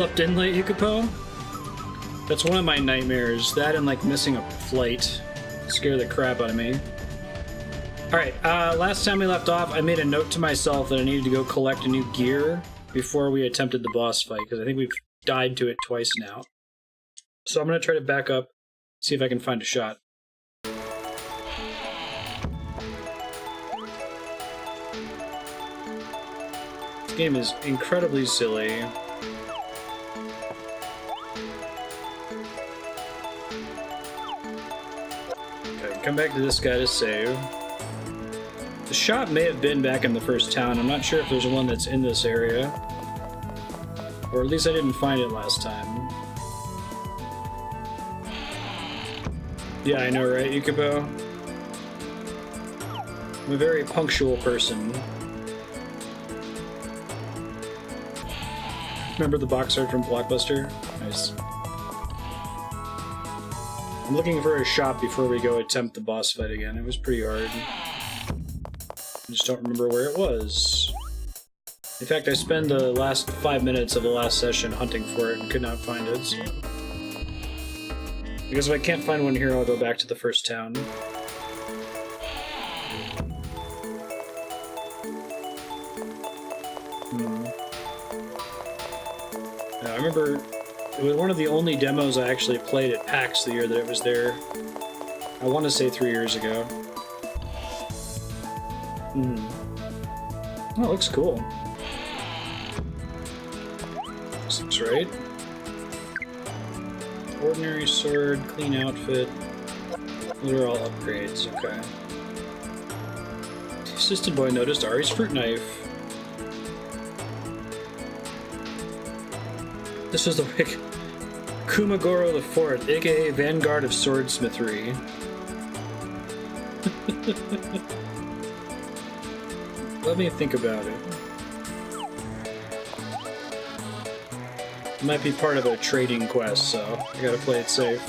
Slept in late, Hikupo? That's one of my nightmares. That and like missing a flight scare the crap out of me. Alright, last time we left off, I made a note to myself that I needed to go collect a new gear before we attempted the boss fight, because I think we've died to it twice now. So I'm going to try to back up, see if I can find a shot. This game is incredibly silly. Come back to this guy to save. The shop may have been back in the first town. I'm not sure if there's one that's in this area. Or at least I didn't find it last time. Yeah, I know, right, Yukibo? I'm a very punctual person. Remember the box art from Blockbuster? Nice. I'm looking for a shop before we go attempt the boss fight again. It was pretty hard. I just don't remember where it was. In fact, I spent the last 5 minutes of the last session hunting for it and could not find it, so... Because if I can't find one here, I'll go back to the first town. I remember... It was one of the only demos I actually played at PAX the year that it was there. I want to say 3 years ago. Oh, it looks cool. Seems right. Ordinary sword, clean outfit. Those are all upgrades, okay. The assistant boy noticed Ari's fruit knife. This was the wick. Kumagoro IV, aka Vanguard of Swordsmithery. Let me think about it. It might be part of a trading quest, so I gotta play it safe.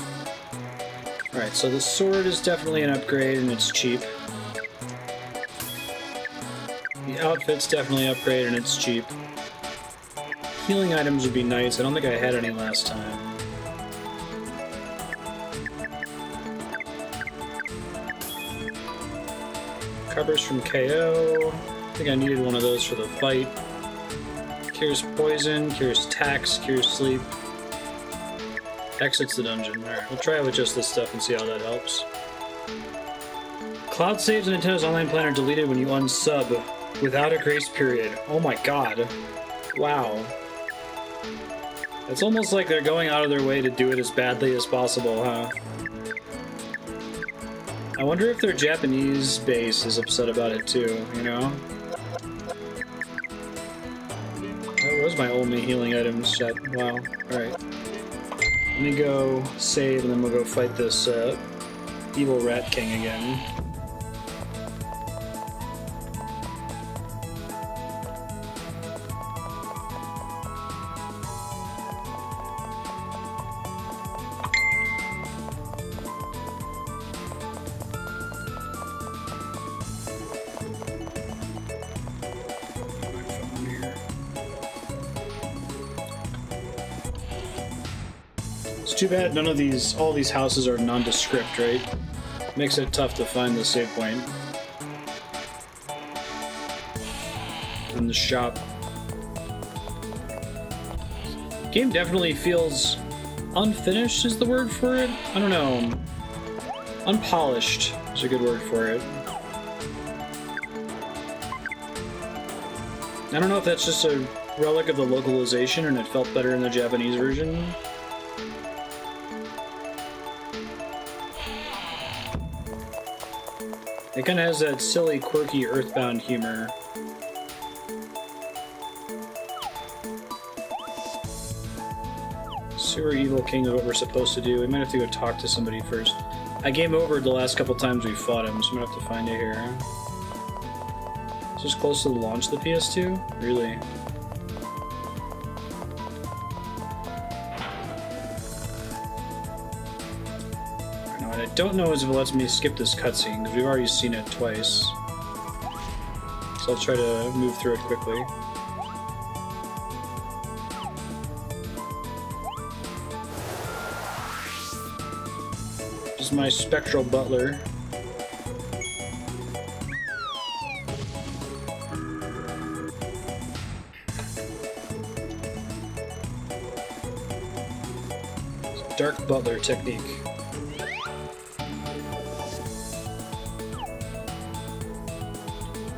Alright, so the sword is definitely an upgrade and it's cheap. The outfit's definitely an upgrade and it's cheap. Healing items would be nice. I don't think I had any last time. Covers from KO. I think I needed one of those for the fight. Cures poison, cures tax, cures sleep. Exits the dungeon. Alright, we'll try it with just this stuff and see how that helps. Cloud saves in Nintendo's online plan are deleted when you unsub without a grace period. Oh my god. Wow. It's almost like they're going out of their way to do it as badly as possible, huh? I wonder if their Japanese base is upset about it too, you know? That was my only healing item set. Wow. Alright. Let me go save and then we'll go fight this evil Rat King again. Too bad none of these, all these houses are nondescript, right? Makes it tough to find the save point. And the shop. Game definitely feels unfinished is the word for it? I don't know. Unpolished is a good word for it. I don't know if that's just a relic of the localization and it felt better in the Japanese version. It kind of has that silly, quirky, Earthbound humor. Sewer Evil King is what we're supposed to do. We might have to go talk to somebody first. I game over the last couple times we fought him, so I'm gonna have to find it here. Is this close to the launch of the PS2? Really? What I don't know is if it lets me skip this cutscene, because we've already seen it twice. So I'll try to move through it quickly. This is my spectral butler. Dark butler technique.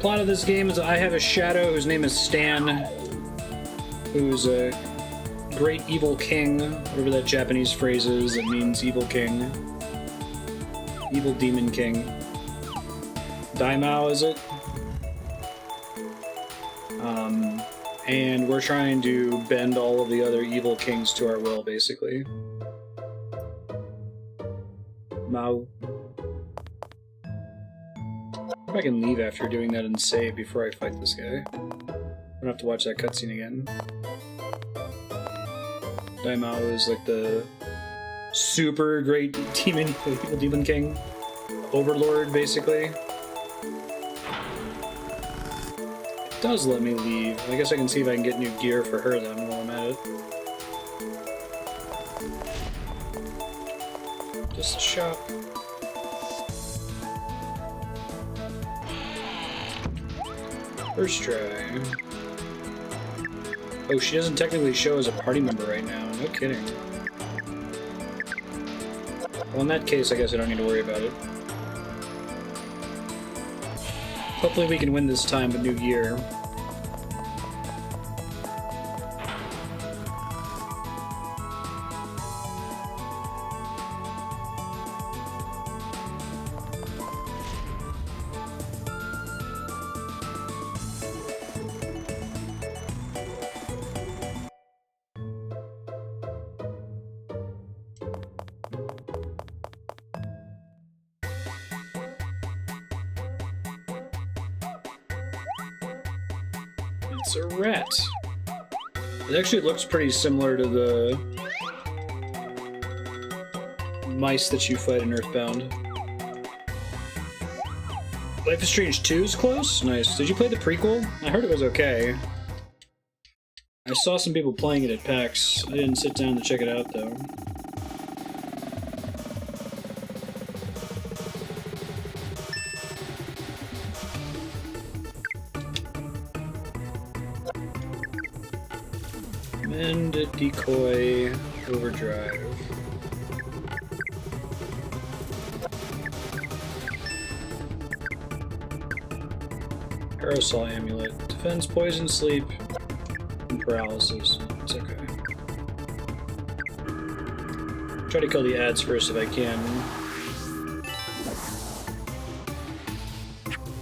Plot of this game is I have a shadow whose name is Stan, who's a great evil king, whatever that Japanese phrase is that means evil king. Evil demon king. Daimao, is it? And we're trying to bend all of the other evil kings to our will, basically. Mao. If I can leave after doing that and save before I fight this guy. I don't have to watch that cutscene again. Daimao is like the super great demon, evil demon king. Overlord, basically. It does let me leave. I guess I can see if I can get new gear for her then while I'm at it. Just a shop. First try. Oh, she doesn't technically show as a party member right now. No kidding. Well, in that case, I guess I don't need to worry about it. Hopefully we can win this time with new gear. It's a rat. It actually looks pretty similar to the mice that you fight in Earthbound. Life is Strange 2 is close? Nice. Did you play the prequel? I heard it was okay. I saw some people playing it at PAX. I didn't sit down to check it out, though. Mend, decoy, overdrive. Parasol amulet. Defends poison, sleep, and paralysis. It's okay. Try to kill the ads first if I can.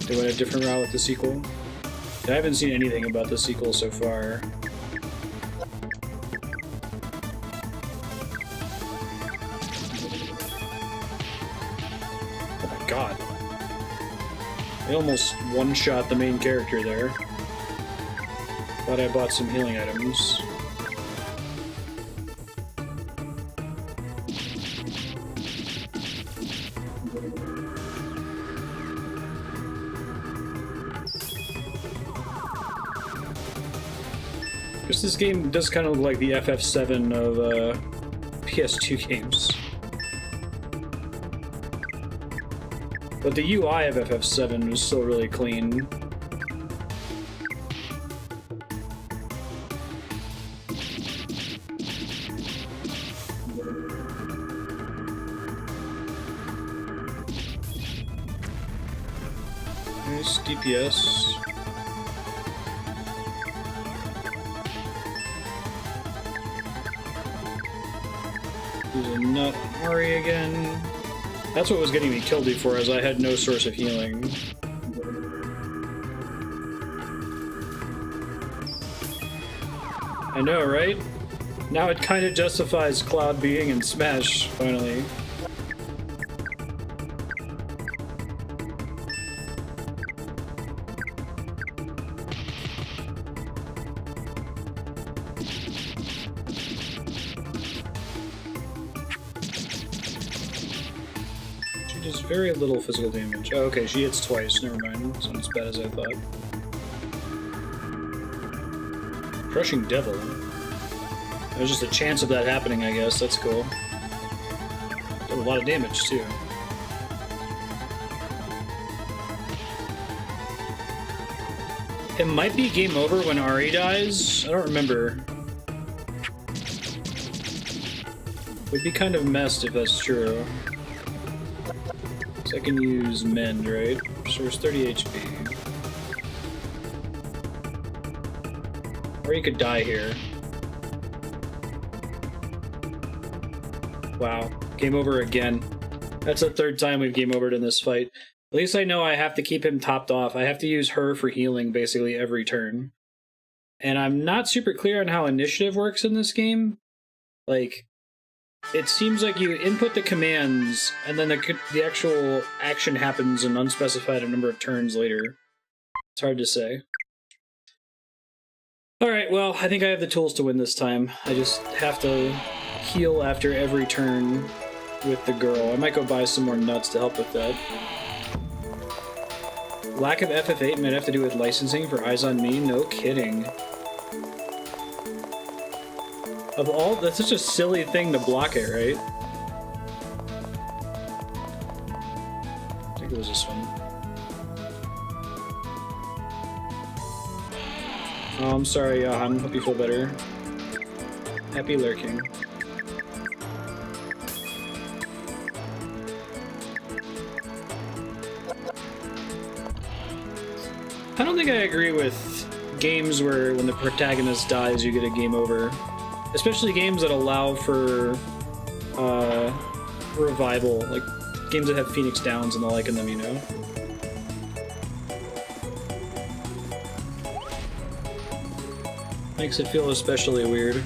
They went a different route with the sequel. I haven't seen anything about the sequel so far. God. I almost one-shot the main character there. Thought I bought some healing items. Guess this game does kind of look like the FF7 of PS2 games. But the UI of FF7 was still really clean. Nice DPS. There's a nut on Ari again. That's what was getting me killed before, as I had no source of healing. I know, right? Now it kind of justifies Cloud being in Smash, finally. Does very little physical damage. Oh, okay, she hits twice. Never mind. It's not as bad as I thought. Crushing Devil. There's just a chance of that happening, I guess. That's cool. Did a lot of damage, too. It might be game over when Ari dies. I don't remember. Would be kind of messed if that's true. So I can use Mend, right? Restores 30 HP. Or you could die here. Wow. Game over again. That's the third time we've game overed in this fight. At least I know I have to keep him topped off. I have to use her for healing basically every turn. And I'm not super clear on how initiative works in this game. Like, it seems like you input the commands, and then the actual action happens an unspecified number of turns later. It's hard to say. Alright, well, I think I have the tools to win this time. I just have to heal after every turn with the girl. I might go buy some more nuts to help with that. Lack of FF8 might have to do with licensing for Eyes on Me? No kidding. Of all, that's such a silly thing to block it, right? I think it was this one. Oh, I'm sorry, Johan. Hope you feel better. Happy lurking. I don't think I agree with games where when the protagonist dies you get a game over. Especially games that allow for revival, like games that have Phoenix Downs and the like in them, you know? Makes it feel especially weird.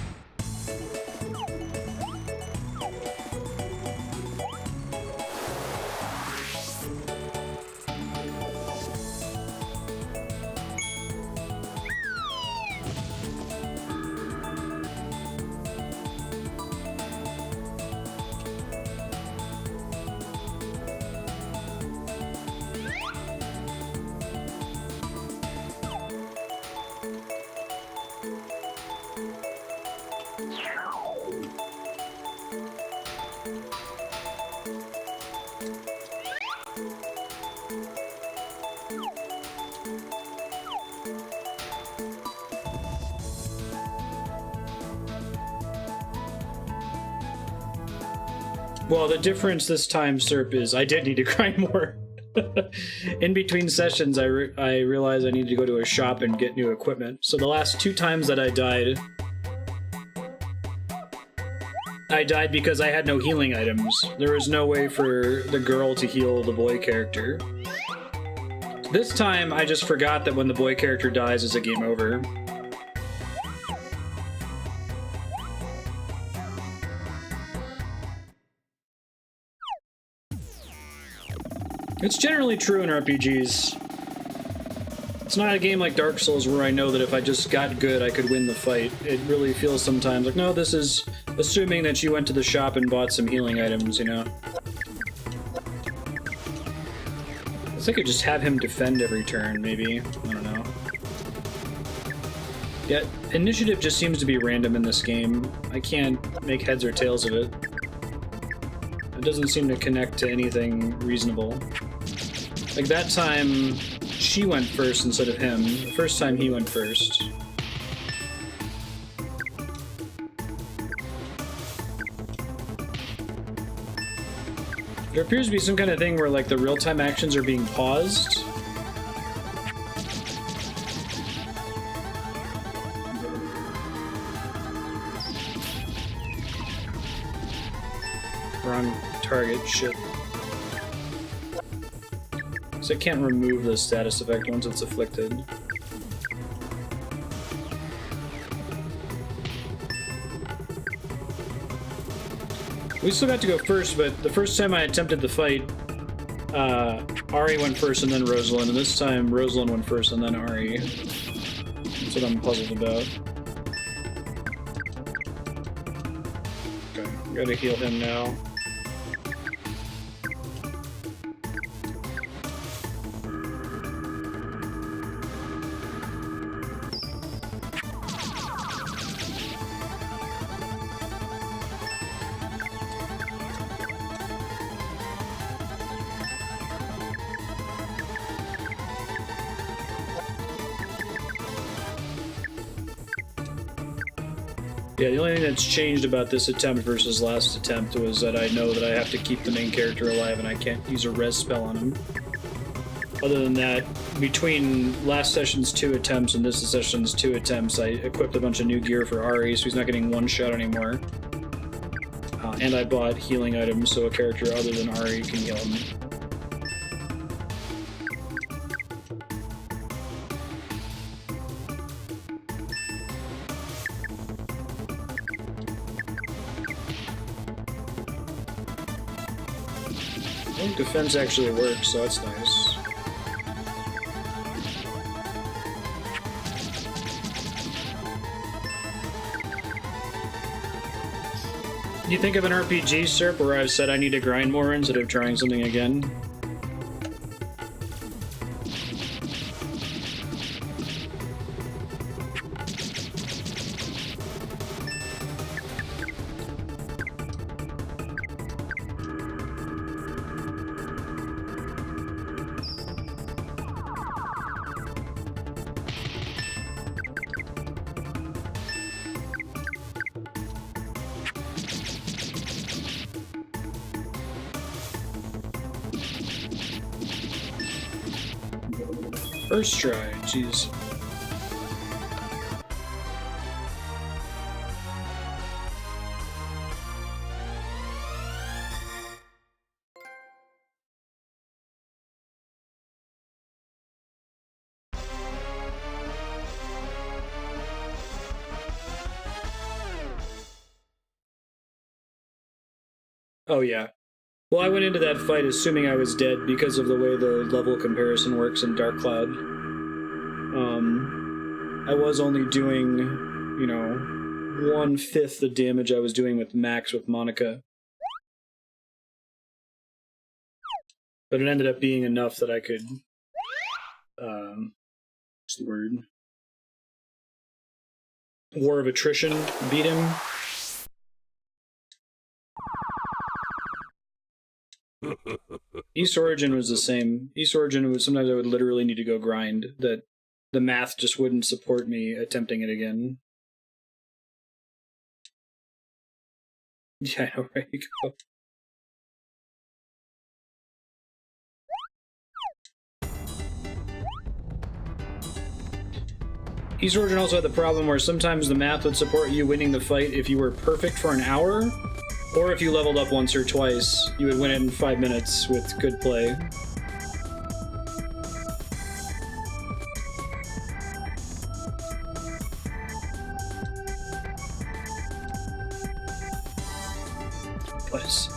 Well, the difference this time, Serp, is I did need to grind more. In between sessions, I realized I needed to go to a shop and get new equipment. So the last 2 times that I died because I had no healing items. There was no way for the girl to heal the boy character. This time, I just forgot that when the boy character dies, it's a game over. It's generally true in RPGs. It's not a game like Dark Souls where I know that if I just got good, I could win the fight. It really feels sometimes like, no, this is assuming that you went to the shop and bought some healing items, you know? I guess I could just have him defend every turn, maybe. I don't know. Yeah, initiative just seems to be random in this game. I can't make heads or tails of it. It doesn't seem to connect to anything reasonable. Like that time, she went first instead of him. The first time he went first. There appears to be some kind of thing where like the real-time actions are being paused. Wrong target, shit. So I can't remove the status effect once it's afflicted. We still got to go first, but the first time I attempted the fight, Ari went first and then Rosalind, and this time Rosalind went first and then Ari. That's what I'm puzzled about. Okay, gotta heal him now. Yeah, the only thing that's changed about this attempt versus last attempt was that I know that I have to keep the main character alive and I can't use a res spell on him. Other than that, between last session's 2 attempts and this session's 2 attempts, I equipped a bunch of new gear for Ari, so he's not getting one shot anymore. And I bought healing items so a character other than Ari can heal him. I think defense actually works, so that's nice. Do you think of an RPG, Serp, where I've said I need to grind more instead of trying something again? First try, jeez. Oh yeah. Well, I went into that fight assuming I was dead because of the way the level comparison works in Dark Cloud. I was only doing, you know, 1/5 the damage I was doing with Max with Monica. But it ended up being enough that I could, what's the word? War of Attrition, beat him. East Origin was the same. East Origin was sometimes I would literally need to go grind, that the math just wouldn't support me attempting it again. Yeah, I know, right? You go. East Origin also had the problem where sometimes the math would support you winning the fight if you were perfect for an hour, or if you leveled up once or twice, you would win it in 5 minutes with good play. What is...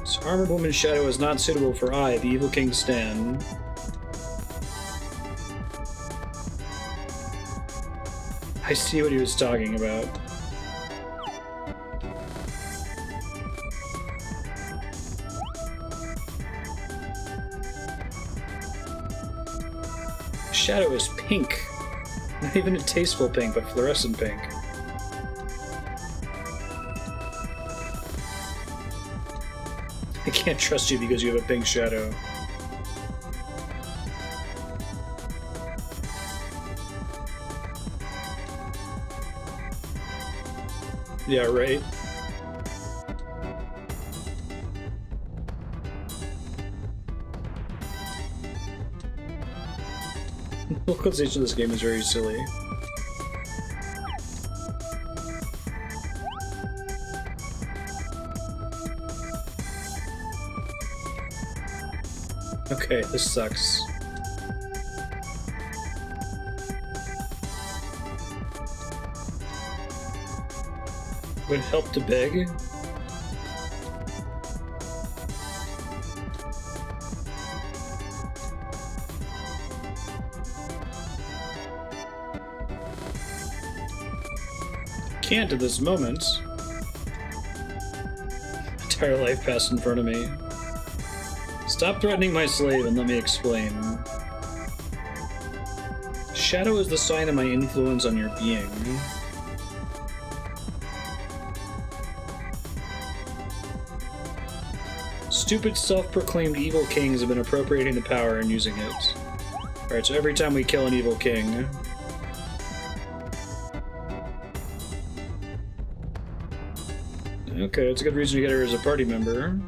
So Armored Woman's Shadow is not suitable for I, the Evil King's stand. I see what he was talking about. Shadow is pink. Not even a tasteful pink, but fluorescent pink. I can't trust you because you have a pink shadow. Yeah, right. Localization of this game is very silly. Okay, this sucks. Would it help to beg? Can't at this moment. Entire life passed in front of me. Stop threatening my slave and let me explain. Shadow is the sign of my influence on your being. Stupid self-proclaimed evil kings have been appropriating the power and using it. Alright, so every time we kill an evil king... Okay, that's a good reason to get her as a party member.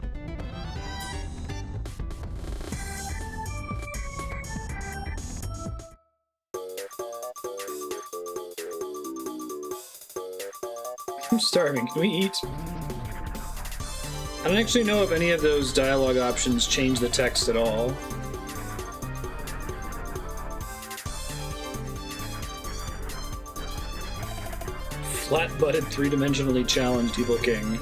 I'm starving. Can we eat? I don't actually know if any of those dialogue options change the text at all. Flat-butted, three-dimensionally challenged Evil King.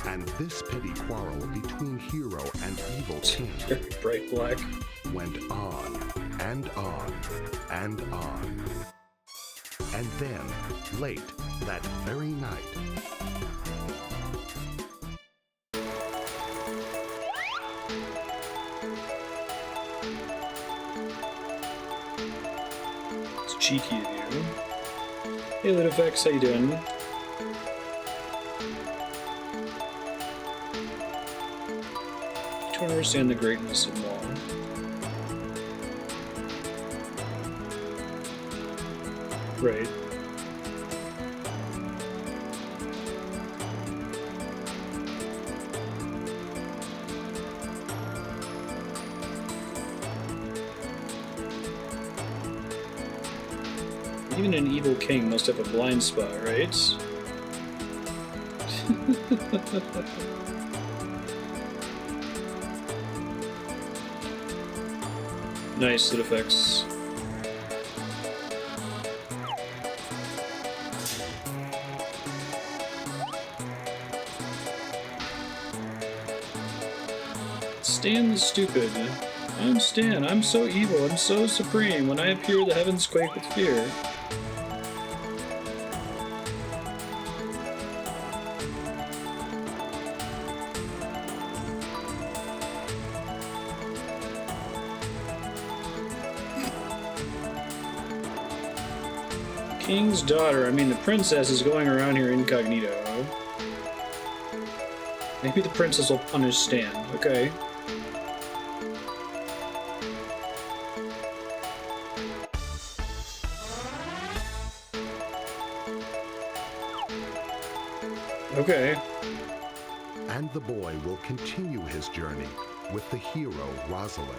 And this petty quarrel between hero and evil king Very bright black. went on and on and on. And then, late that very night, It's cheeky of you. Hey, LitFX, how you doing? Don't understand the greatness of law. Right. Even an evil king must have a blind spot, right? Nice LitFX. Stan the Stupid. I'm Stan. I'm so evil and so supreme. When I appear, the heavens quake with fear. King's daughter, I mean the princess, is going around here incognito. Maybe the princess will punish Stan, okay. Okay. and the boy will continue his journey with the hero Rosalind.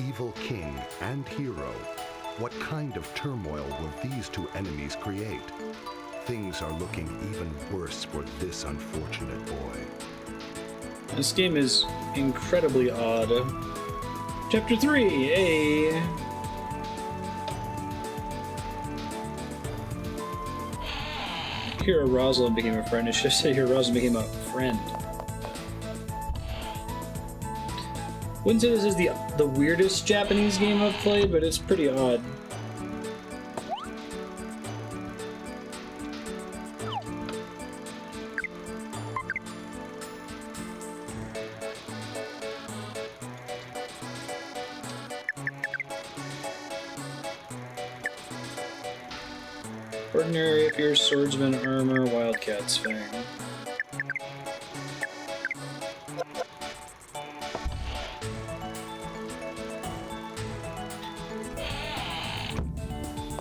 Evil king and hero, what kind of turmoil will these two enemies create? Things are looking even worse for this unfortunate boy. This game is incredibly odd. Chapter 3, hey! Hero Rosalind became a friend. It should say Hero Rosalind became a friend. Wouldn't say this is the weirdest Japanese game I've played, but it's pretty odd. Ordinary appears swordsman armor, wildcat's fang.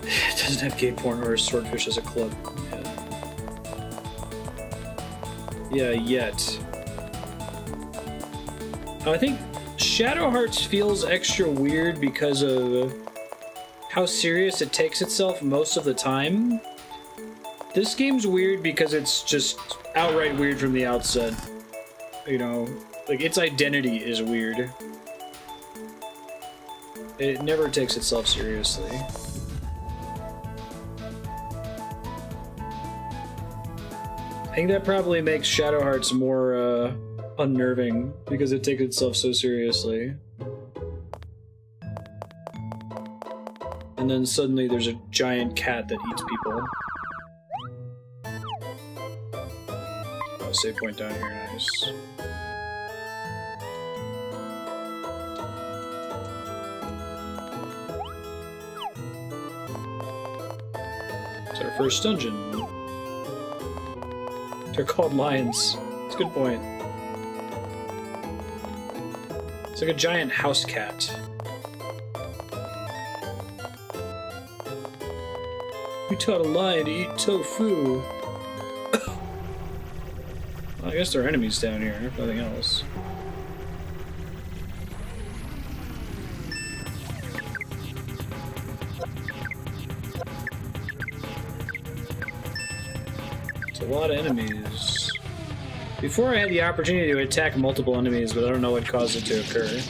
It doesn't have gay porn or a swordfish as a club. Yeah, yet. I think Shadow Hearts feels extra weird because of how serious it takes itself most of the time. This game's weird because it's just outright weird from the outset. You know, like its identity is weird. It never takes itself seriously. I think that probably makes Shadow Hearts more unnerving because it takes itself so seriously. And then suddenly there's a giant cat that eats people. Oh, save point down here, nice. It's our first dungeon. They're called lions. It's a good point. It's like a giant house cat. You taught a lion to eat tofu. Well, I guess there are enemies down here, if nothing else. It's a lot of enemies. Before I had the opportunity to attack multiple enemies, but I don't know what caused it to occur.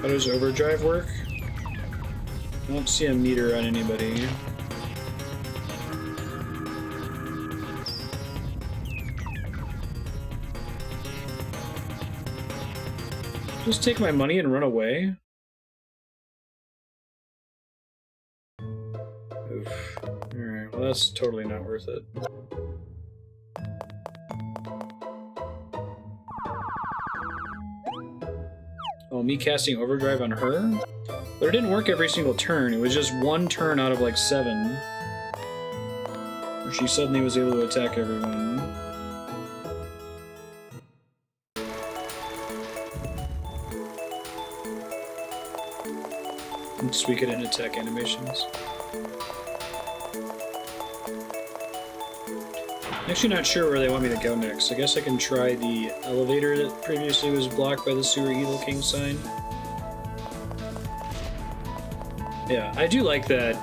How does overdrive work? I don't see a meter on anybody. Just take my money and run away? Oof. Alright, well that's totally not worth it. Oh, me casting overdrive on her? But it didn't work every single turn, it was just one turn out of like 7. Where she suddenly was able to attack everyone. Let's tweak it in attack animations. I'm actually not sure where they want me to go next. I guess I can try the elevator that previously was blocked by the Sewer Evil King sign. Yeah, I do like that.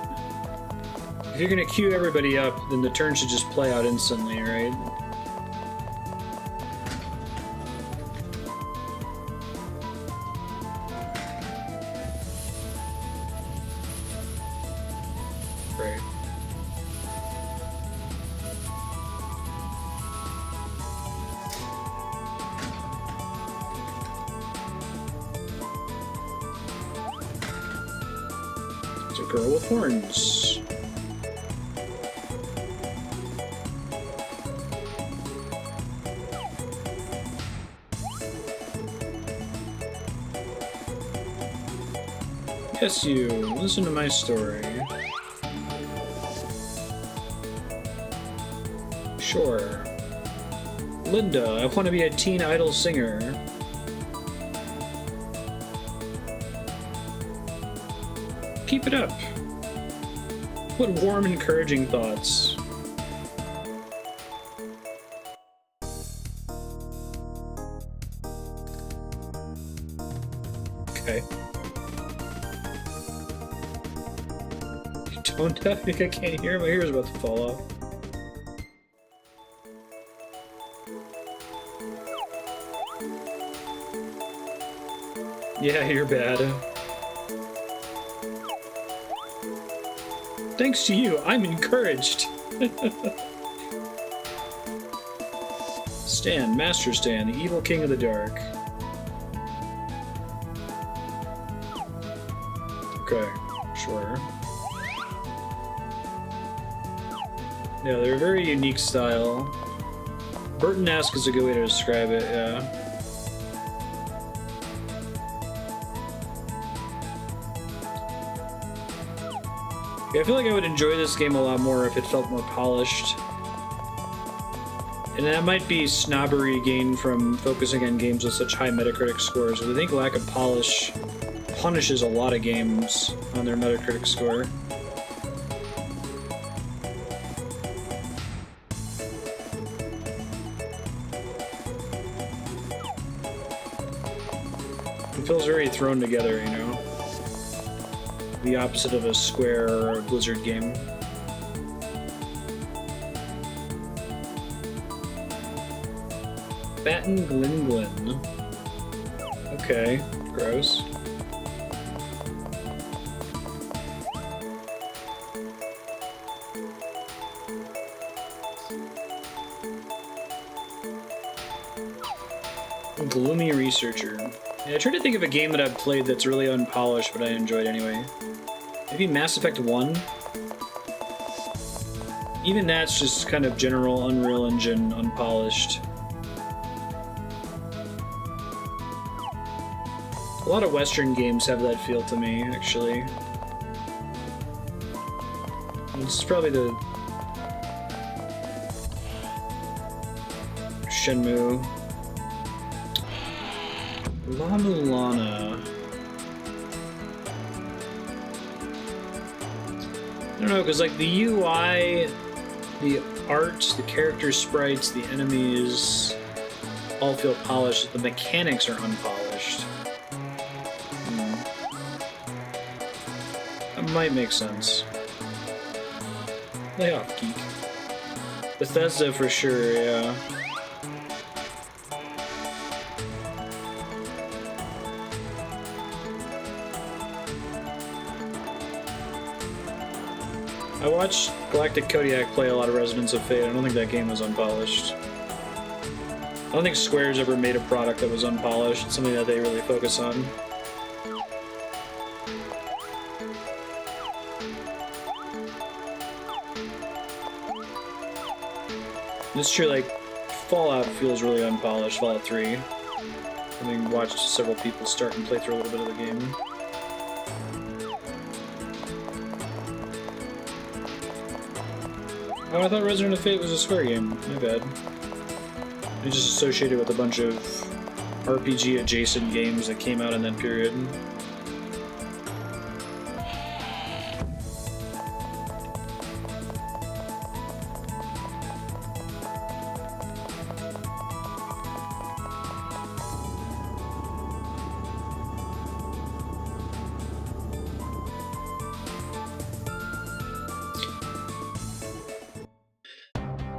If you're gonna queue everybody up, then the turn should just play out instantly, right? Right. It's a girl with horns. Yes, you. Listen to my story. Sure. Linda, I want to be a teen idol singer. Keep it up. What warm, encouraging thoughts. Okay. You don't I think I can't hear? My ear's about to fall off. Yeah, you're bad. Thanks to you, I'm encouraged. Stan, Master Stan, the evil king of the dark. Okay, sure. Yeah, they're a very unique style. Burton-esque is a good way to describe it, yeah. I feel like I would enjoy this game a lot more if it felt more polished. And that might be snobbery gained from focusing on games with such high Metacritic scores, but I think lack of polish punishes a lot of games on their Metacritic score. It feels very thrown together, you know? The opposite of a Square or a Blizzard game. Batten Glinglin. Okay, gross. Gloomy Researcher. Yeah, I tried to think of a game that I've played that's really unpolished, but I enjoyed anyway. Maybe Mass Effect 1? Even that's just kind of general Unreal Engine, unpolished. A lot of Western games have that feel to me, actually. This is probably the Shenmue. La Mulana. I don't know, because like the UI, the art, the character sprites, the enemies all feel polished. The mechanics are unpolished. That might make sense. Lay off, geek. Bethesda for sure, yeah. I watched Galactic Kodiak play a lot of Residents of Fate. I don't think that game was unpolished. I don't think Square's ever made a product that was unpolished. It's something that they really focus on. It's true, like, Fallout feels really unpolished, Fallout 3. Having watched several people start and play through a little bit of the game. Oh, I thought Resident of Fate was a Square game. My bad. It's just associated with a bunch of RPG-adjacent games that came out in that period.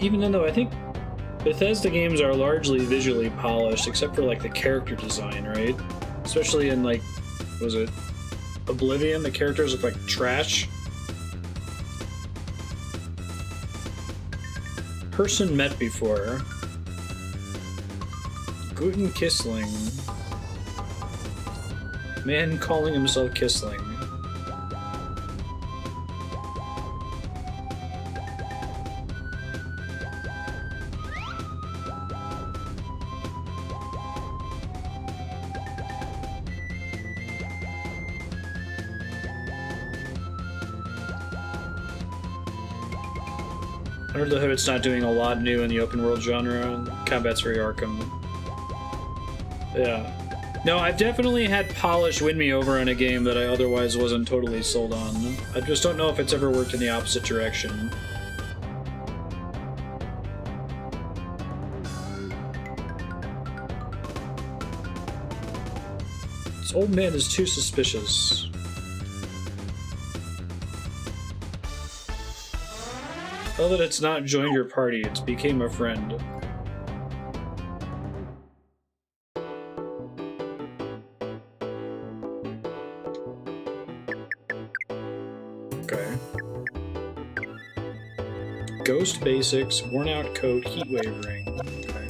Even though I think Bethesda games are largely visually polished, except for like the character design, right? Especially in like, was it Oblivion? The characters look like trash. Person met before. Guten Kissling. Man calling himself Kissling. I wonder if it's not doing a lot new in the open world genre. Combat's very Arkham. Yeah. No, I've definitely had polish win me over in a game that I otherwise wasn't totally sold on. I just don't know if it's ever worked in the opposite direction. This old man is too suspicious. Now that it's not joined your party, it's became a friend. Okay. Ghost basics, worn out coat, heatwave ring. Okay.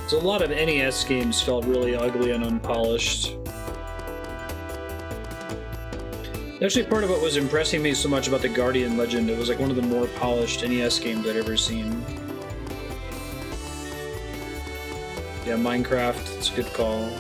So a lot of NES games felt really ugly and unpolished. Actually, part of what was impressing me so much about the Guardian Legend, it was like one of the more polished NES games I'd ever seen. Yeah, Minecraft, it's a good call.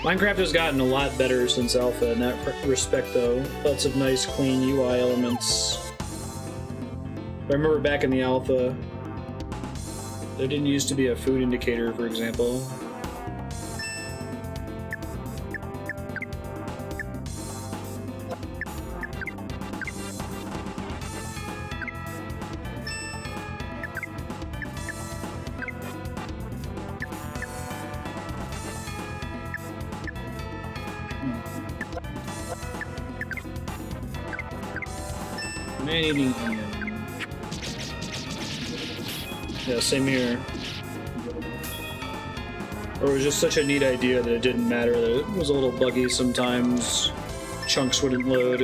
Minecraft has gotten a lot better since Alpha in that respect, though. Lots of nice, clean UI elements. I remember back in the Alpha, there didn't used to be a food indicator, for example. Man-eating onion. Yeah, same here. Or it was just such a neat idea that it didn't matter that it was a little buggy sometimes. Chunks wouldn't load,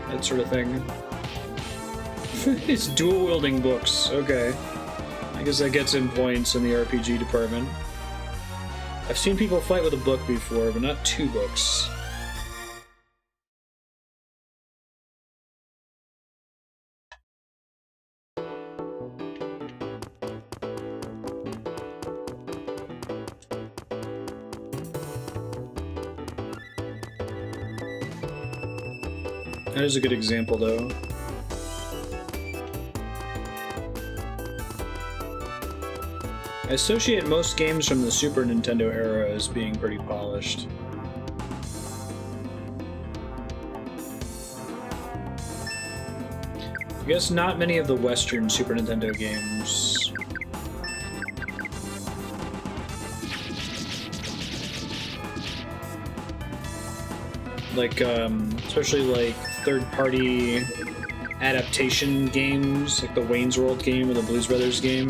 that sort of thing. It's dual-wielding books, okay. I guess that gets him points in the RPG department. I've seen people fight with a book before, but not 2 books. That is a good example, though. I associate most games from the Super Nintendo era as being pretty polished. I guess not many of the Western Super Nintendo games. Like, especially like third-party adaptation games, like the Wayne's World game or the Blues Brothers game.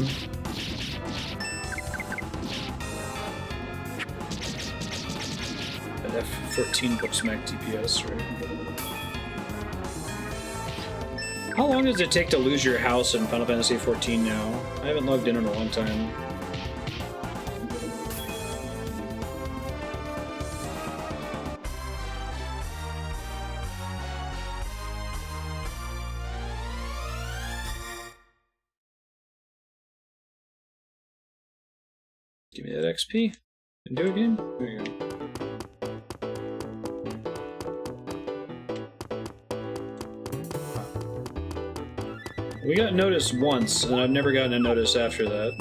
That F14 bookmark DPS, right? How long does it take to lose your house in Final Fantasy XIV now? I haven't logged in a long time. Give me that XP and do it again. There you go. We got noticed once, and I've never gotten a notice after that.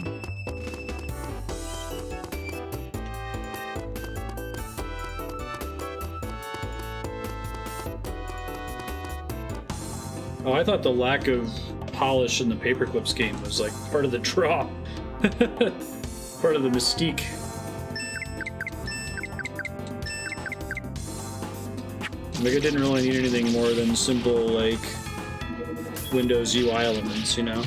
Oh, I thought the lack of polish in the Paperclips game was like part of the draw. Part of the mystique. Like, I didn't really need anything more than simple, like, Windows UI elements, you know?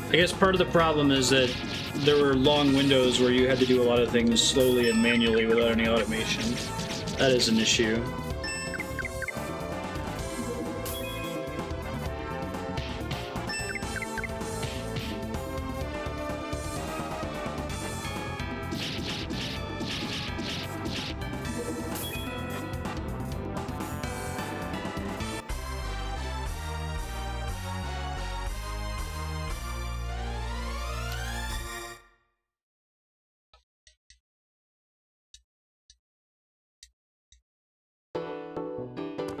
I guess part of the problem is that there were long windows where you had to do a lot of things slowly and manually without any automation. That is an issue.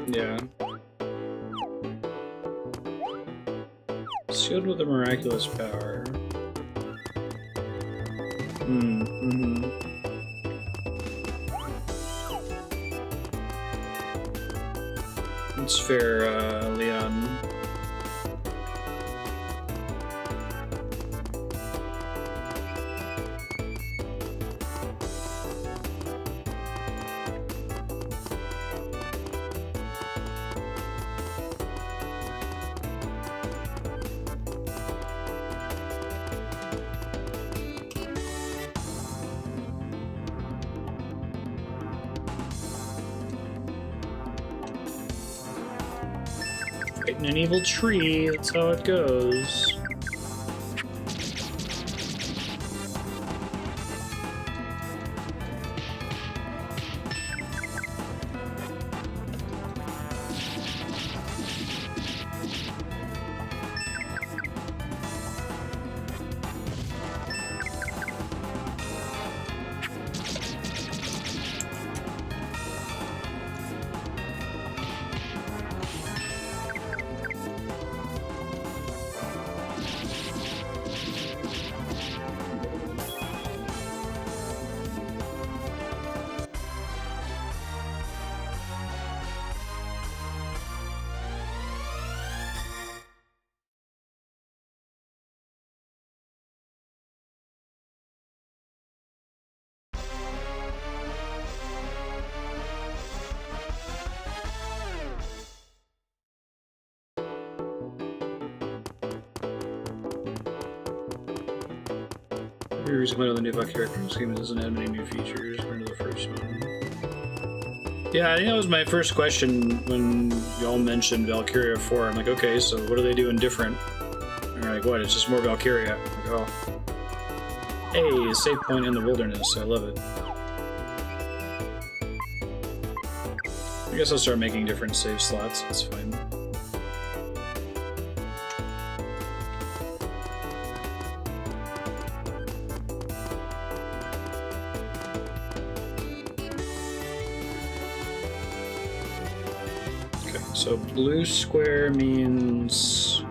Yeah. Sealed with a miraculous power. It's fair, Leon. Fighting an evil tree, that's how it goes. We recently on the new Valkyria scheme. It doesn't have many new features compared to the first one. Yeah, I think that was my first question when y'all mentioned Valkyria 4. I'm like, okay, so what are they doing different? And they're like, what? It's just more Valkyria. I'm like, oh. Hey, a save point in the wilderness. I love it. I guess I'll start making different save slots. It's fine. Okay, so blue square means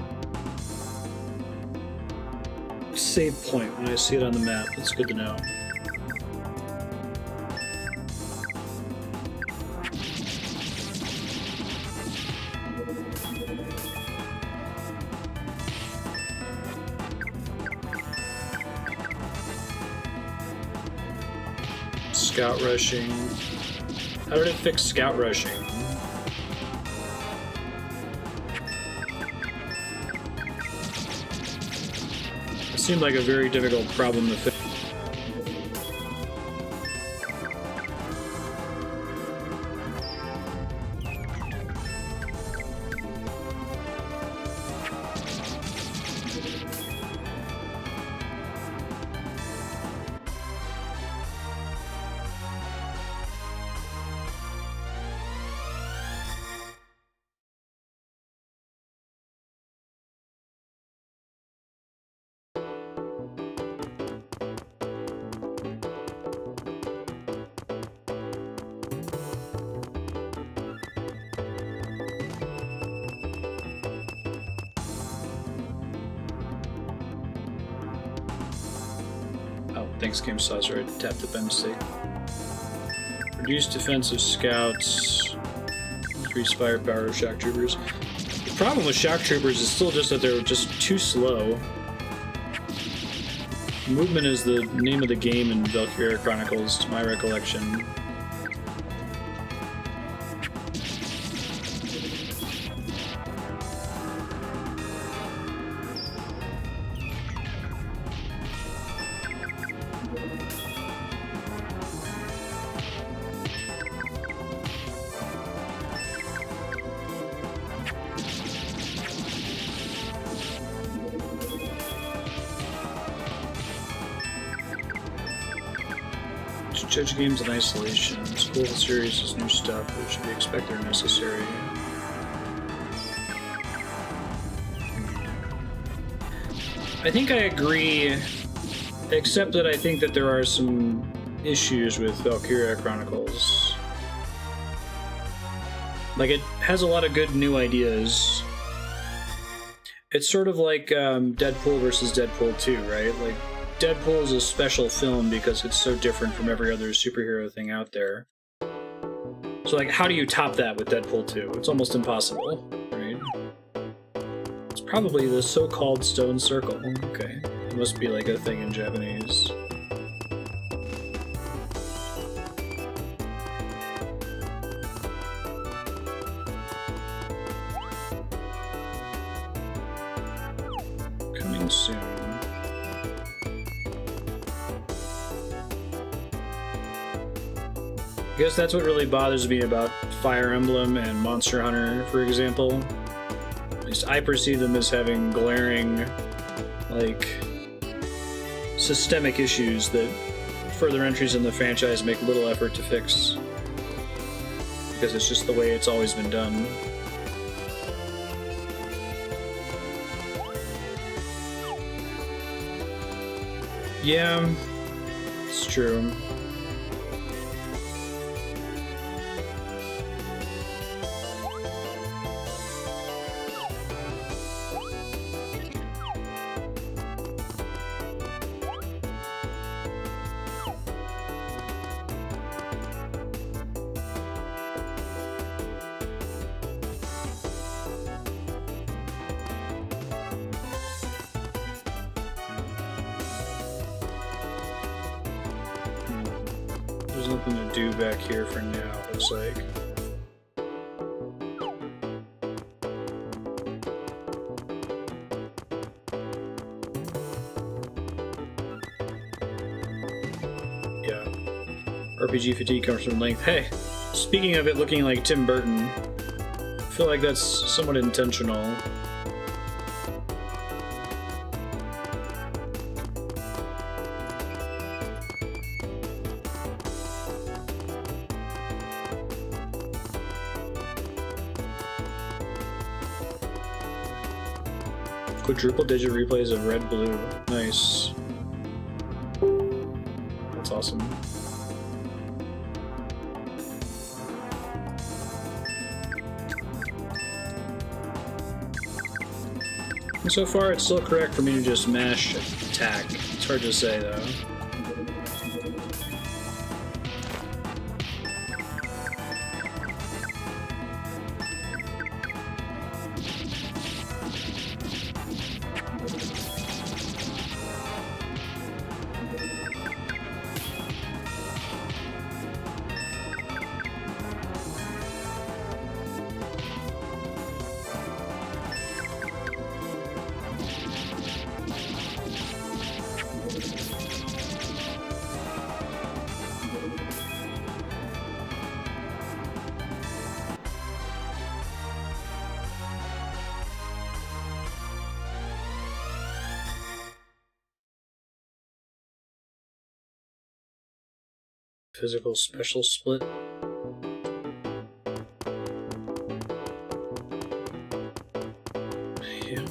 save point when I see it on the map. That's good to know. Scout rushing. How did it fix scout rushing? It seemed like a very difficult problem to fix. Thanks, Game Saucer. I tapped the bend stick. Reduce defensive scouts. Increase firepower of shock troopers. The problem with shock troopers is still just that they're just too slow. Movement is the name of the game in Valkyria Chronicles, to my recollection. Judge games in isolation. It's cool the series is new stuff, but it should be expected or necessary. I think I agree, except that I think that there are some issues with Valkyria Chronicles. Like, it has a lot of good new ideas. It's sort of like Deadpool versus Deadpool 2, right? Like, Deadpool is a special film because it's so different from every other superhero thing out there. So, like, how do you top that with Deadpool 2? It's almost impossible, right? It's probably the so-called stone circle. Okay. It must be like a thing in Japanese. Coming soon. I guess that's what really bothers me about Fire Emblem and Monster Hunter, for example. At least I perceive them as having glaring, like, systemic issues that further entries in the franchise make little effort to fix. Because it's just the way it's always been done. Yeah, it's true. There's nothing to do back here for now, it looks like. RPG fatigue comes from length. Hey, speaking of it looking like Tim Burton, I feel like that's somewhat intentional. Quadruple digit replays of red blue. Nice. That's awesome. And so far it's still correct for me to just mash attack. It's hard to say though. Physical special split. Yeah.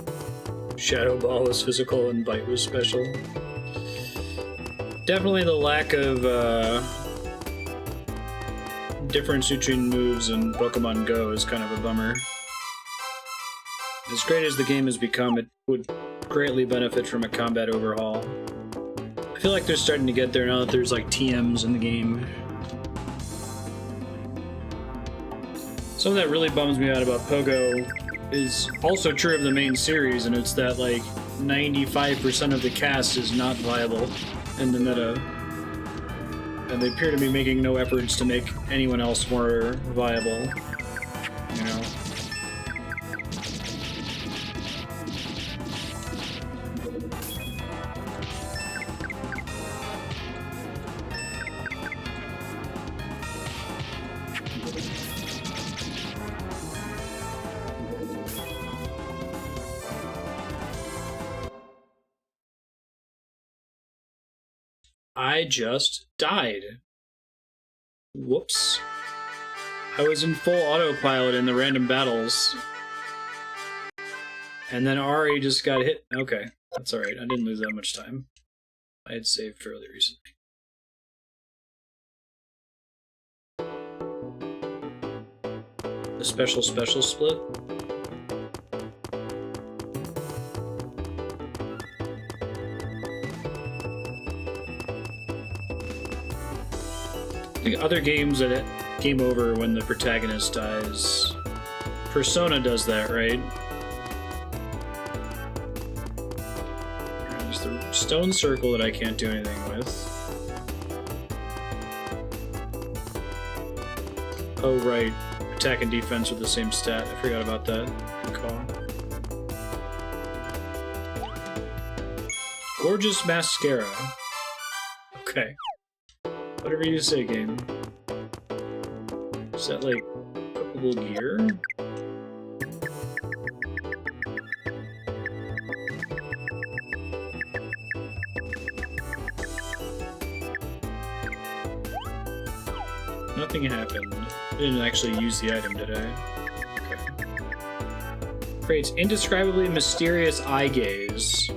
Shadow Ball was physical and Bite was special. Definitely the lack of difference between moves in Pokemon Go is kind of a bummer. As great as the game has become, it would greatly benefit from a combat overhaul. I feel like they're starting to get there now that there's like TMs in the game. Something that really bums me out about Pogo is also true of the main series, and it's that like 95% of the cast is not viable in the meta. And they appear to be making no efforts to make anyone else more viable, you know? I just died. Whoops. I was in full autopilot in the random battles. And then Ari just got hit. Okay, that's alright. I didn't lose that much time. I had saved fairly recently. The special split. The other games that game over when the protagonist dies. Persona does that, right? There's the stone circle that I can't do anything with. Oh, right. Attack and defense are the same stat. I forgot about that. Good call. Gorgeous mascara. Okay. Whatever you say, game. Is that like equipable gear? Nothing happened. I didn't actually use the item, did I? Okay. Creates indescribably mysterious eye gaze.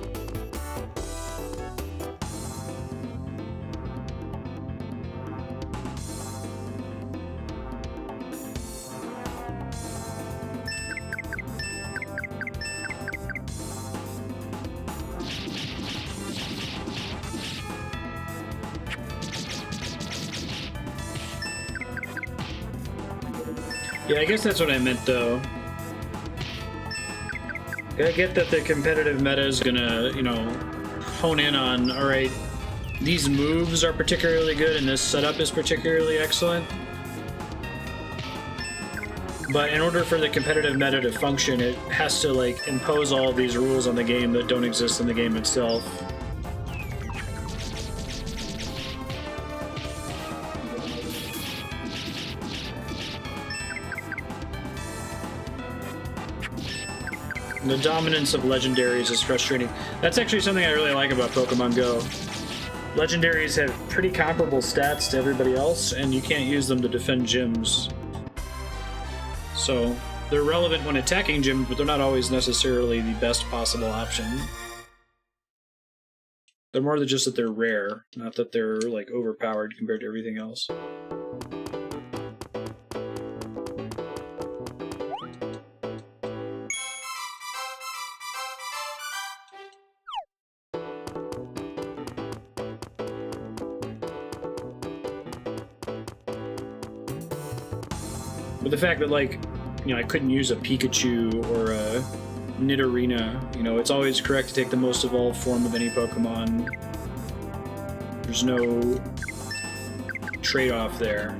Yeah, I guess that's what I meant, though. I get that the competitive meta is gonna, you know, hone in on, alright, these moves are particularly good and this setup is particularly excellent. But in order for the competitive meta to function, it has to, like, impose all these rules on the game that don't exist in the game itself. The dominance of legendaries is frustrating. That's actually something I really like about Pokemon Go. Legendaries have pretty comparable stats to everybody else, and you can't use them to defend gyms. So, they're relevant when attacking gyms, but they're not always necessarily the best possible option. They're more than just that they're rare, not that they're, like, overpowered compared to everything else. But the fact that, like, you know, I couldn't use a Pikachu or a Nidorina, you know, it's always correct to take the most evolved form of any Pokemon. There's no trade-off there.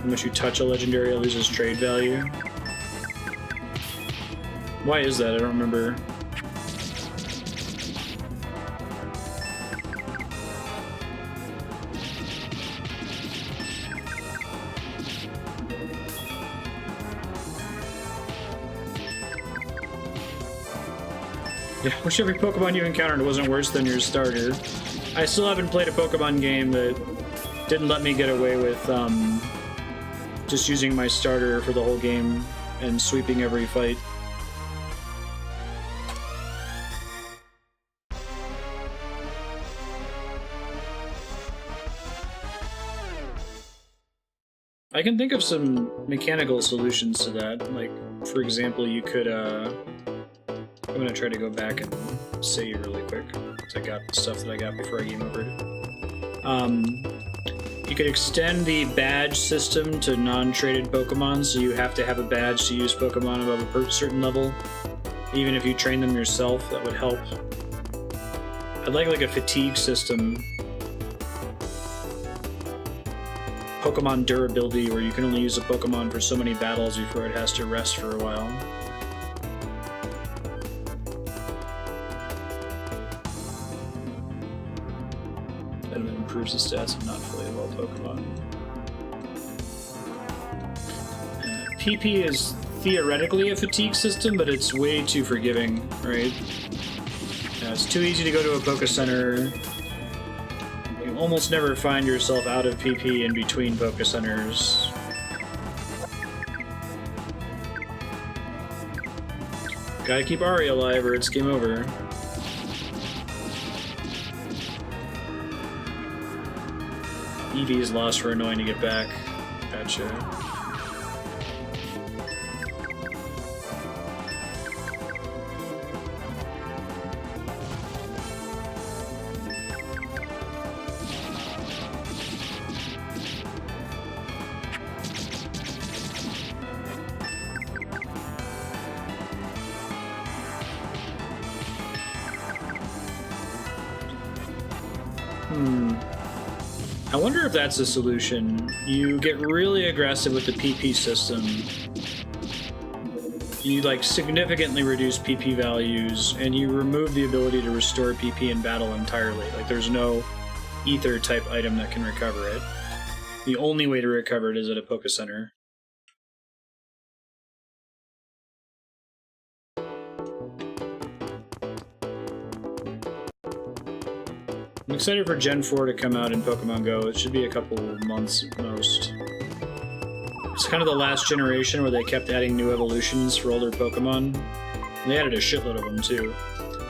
Unless you touch a legendary, it loses trade value. Why is that? I don't remember. Yeah, wish every Pokemon you encountered wasn't worse than your starter. I still haven't played a Pokemon game that didn't let me get away with just using my starter for the whole game and sweeping every fight. I can think of some mechanical solutions to that. Like, for example, you could, I'm gonna try to go back and save really quick, because I got the stuff that I got before I game overed. You could extend the badge system to non-traded Pokemon, so you have to have a badge to use Pokemon above a certain level. Even if you train them yourself, that would help. I'd like a fatigue system. Pokemon durability, where you can only use a Pokemon for so many battles before it has to rest for a while. That improves the stats of not fully evolved Pokemon. PP is theoretically a fatigue system, but it's way too forgiving, right? It's too easy to go to a Poké Center. You almost never find yourself out of PP in between Poké Centers. Gotta keep Ari alive or it's game over. Eevee's lost for annoying to get back. Gotcha. I wonder if that's the solution. You get really aggressive with the PP system. You, like, significantly reduce PP values, and you remove the ability to restore PP in battle entirely. Like, there's no ether-type item that can recover it. The only way to recover it is at a Poké Center. I'm excited for Gen 4 to come out in Pokemon Go. It should be a couple months at most. It's kind of the last generation where they kept adding new evolutions for older Pokemon. And they added a shitload of them, too.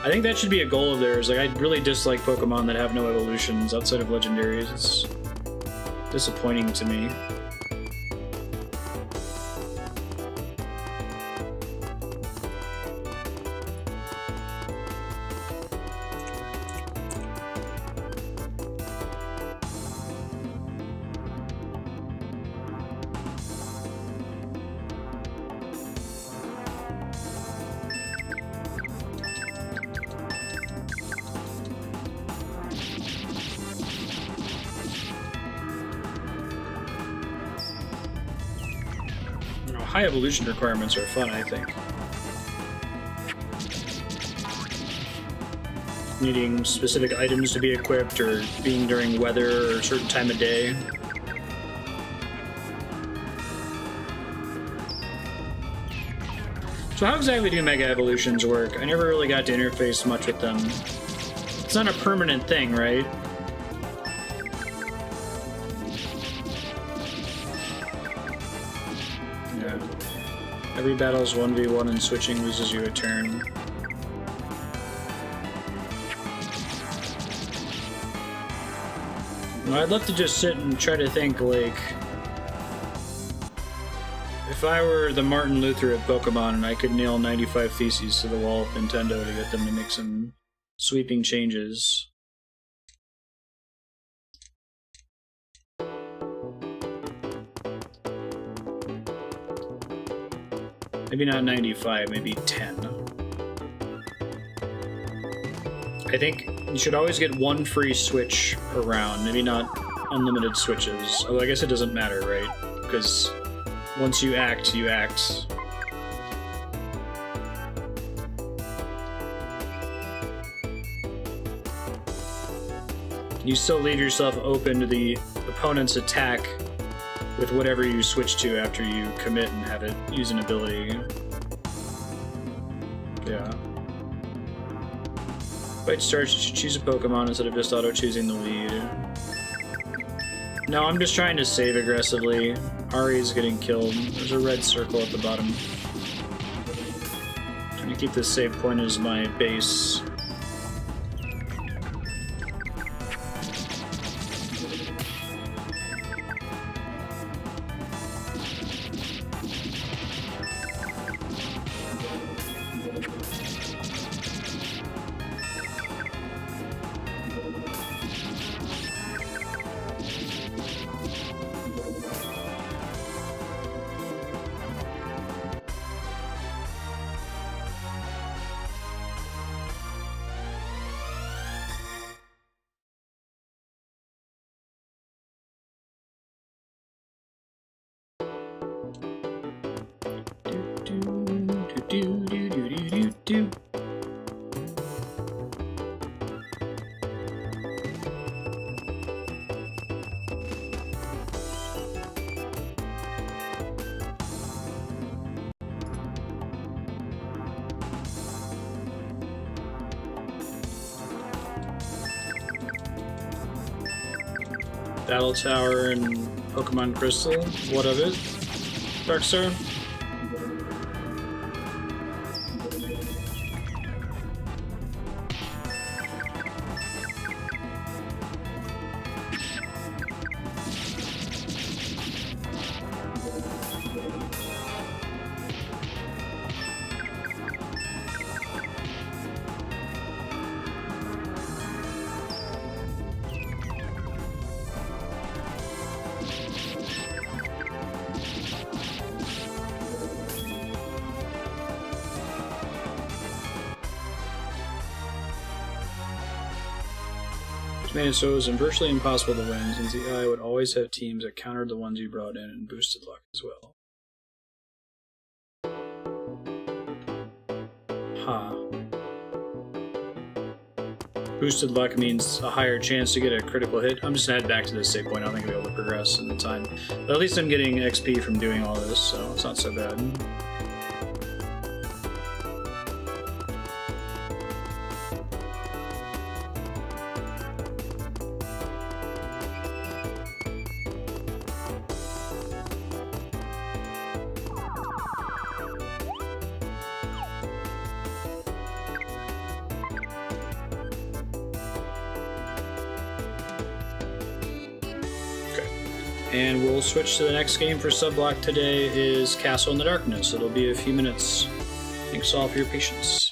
I think that should be a goal of theirs. Like, I really dislike Pokemon that have no evolutions outside of legendaries. It's disappointing to me. High evolution requirements are fun, I think. Needing specific items to be equipped, or being during weather or a certain time of day. So how exactly do Mega Evolutions work? I never really got to interface much with them. It's not a permanent thing, right? Yeah. Every battle is 1v1 and switching loses you a turn. Well, I'd love to just sit and try to think, like, if I were the Martin Luther of Pokemon and I could nail 95 Theses to the wall of Nintendo to get them to make some sweeping changes. Maybe not 95, maybe 10. I think you should always get one free switch around, maybe not unlimited switches. Although I guess it doesn't matter, right? Because once you act, you act. You still leave yourself open to the opponent's attack with whatever you switch to after you commit and have it use an ability. Yeah. Fight starts, you should choose a Pokemon instead of just auto-choosing the lead. No, I'm just trying to save aggressively. Ari is getting killed. There's a red circle at the bottom. Trying to keep this save point as my base. Do. Battle Tower and Pokemon Crystal. What of it? Darkstar? Made it so it was virtually impossible to win, since the AI would always have teams that countered the ones you brought in and boosted luck as well. Boosted luck means a higher chance to get a critical hit. I'm just gonna head back to this save point. I don't think I'll be able to progress in the time. But at least I'm getting XP from doing all this, so it's not so bad. And we'll switch to the next game for Subblock today is Castle in the Darkness. It'll be a few minutes. Thanks all for your patience.